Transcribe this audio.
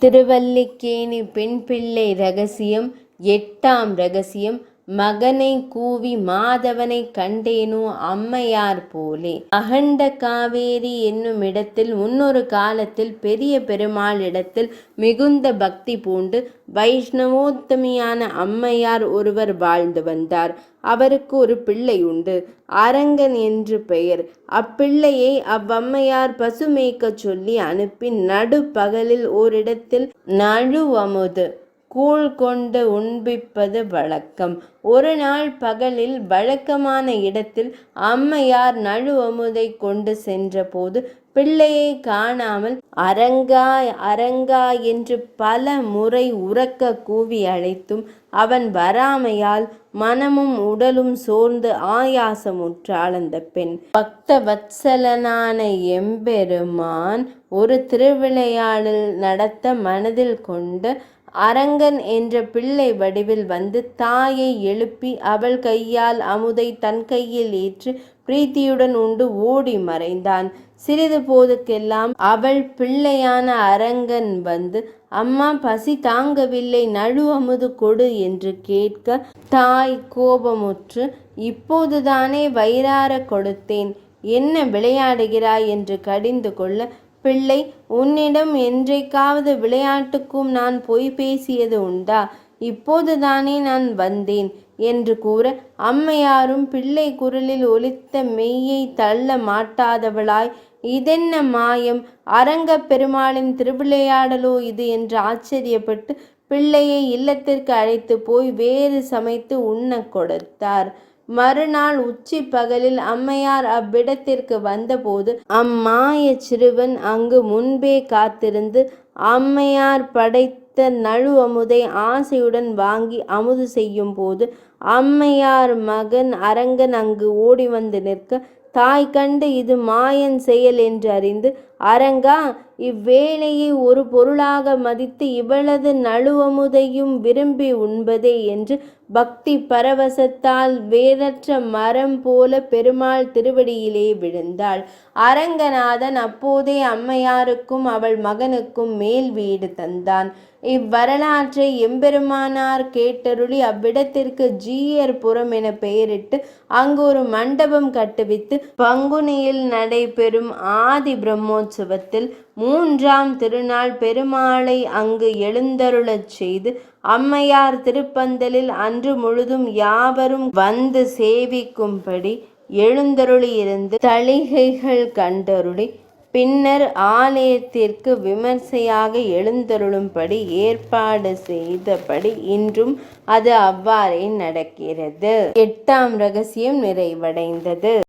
திருவல்லிக்கேணி பெண் பிள்ளை ரகசியம். 8ஆம் ரகசியம். மகனை கூவி மாதவனை கண்டேனோ அம்மையார் போலே. அகண்ட காவேரி என்னுமிடத்தில் முன்னொரு காலத்தில் பெரிய பெருமாள் இடத்தில் மிகுந்த பக்தி பூண்டு வைஷ்ணவோத்தமியான அம்மையார் ஒருவர் வாழ்ந்து வந்தார். அவருக்கு ஒரு பிள்ளை உண்டு. அரங்கன் என்று பெயர். அப்பிள்ளையை அவ்வம்மையார் பசு மேய்க்கச் சொல்லி அனுப்பி நடுப்பகலில் ஓரிடத்தில் நழுவமுது கூழ் கொண்டு உண்பிப்பது வழக்கம். ஒரு நாள் பகலில் வழக்கமான இடத்தில் அம்மையார் நழுவமுதை கொண்டு சென்ற போது பிள்ளையை காணாமல் அரங்கா அரங்கா என்று பல முறை உரக்க கூவி அழைத்தும் அவன் வராமையால் மனமும் உடலும் சோர்ந்து ஆயாசமுற்றாள் அந்த பெண். பக்த வத்சலனான எம்பெருமான் ஒரு திருவிளையாடல் நடத்த மனதில் கொண்டு அரங்கன் என்ற பிள்ளை வடிவில் வந்து தாயை எழுப்பி அவள் கையால் அமுதை தன் கையில் ஏற்று பிரீத்தியுடன் உண்டு ஓடி மறைந்தான். சிறிது போதுக்கெல்லாம் அவள் பிள்ளையான அரங்கன் வந்து அம்மா பசி தாங்கவில்லை, நழு அமுது கொடு என்று கேட்க தாய் கோபமுற்று இப்போதுதானே வயிறார கொடுத்தேன், என்ன விளையாடுகிறாய் என்று கடிந்து கொள்ள பிள்ளை உன்னிடம் என்றைக்காவது விளையாட்டுக்கும் நான் பொய் பேசியது உண்டா? இப்போதுதானே நான் வந்தேன் என்று கூற அம்மையாரும் பிள்ளை குரலில் ஒலித்த மெய்யை தள்ள மாட்டாதவளாய் இதென்ன மாயம், அரங்க பெருமாளின் திருவிளையாடலோ இது என்று ஆச்சரியப்பட்டு பிள்ளையை இல்லத்திற்கு அழைத்து போய் வேறு சமைத்து உண்ண கொடுத்தார். மறுநாள் உச்சி பகலில் அம்மையார் அவ்விடத்திற்கு வந்தபோது அம்மாய சிறுவன் அங்கு முன்பே காத்திருந்து அம்மையார் படைத்த நழு அமுதை ஆசையுடன் வாங்கி அமுது செய்யும் போது அம்மையார் மகன் அரங்கன் அங்கு ஓடி வந்து நிற்க தாய் கண்டு இது மாயன் செயல் என்று அறிந்து அரங்கா, இவ்வேளையை ஒரு பொருளாக மதித்து இவளது நழுவமுதையும் விரும்பி உண்பதே என்று பக்தி பரவசத்தால் வேறற்ற மரம் போல பெருமாள் திருவடியிலே விழுந்தாள். அரங்கநாதன் அப்போதே அம்மையாருக்கும் அவள் மகனுக்கும் மேல் வீடு தந்தான். இவ்வரலாற்றை எம்பெருமானார் கேட்டருளி அவ்விடத்திற்கு ஜீயர்புரம் என பெயரிட்டு அங்கு ஒரு மண்டபம் கட்டுவித்து பங்குனியில் நடைபெறும் ஆதி பிரம்மோற்சவத்தில் 3ஆம் திருநாள் பெருமாளை அங்கு எழுந்தருளச் செய்து அம்மையார் திருப்பந்தலில் அன்று முழுதும் யாவரும் வந்து சேவிக்கும்படி எழுந்தருளியிருந்து தளிகைகள் கண்டருளி பின்னர் ஆலயத்திற்கு விமர்சையாக எழுந்தருளும்படி ஏற்பாடு செய்தபடி இன்றும் அது அவ்வாறே நடக்கிறது. 8ஆம் ரகசியம் நிறைவடைந்தது.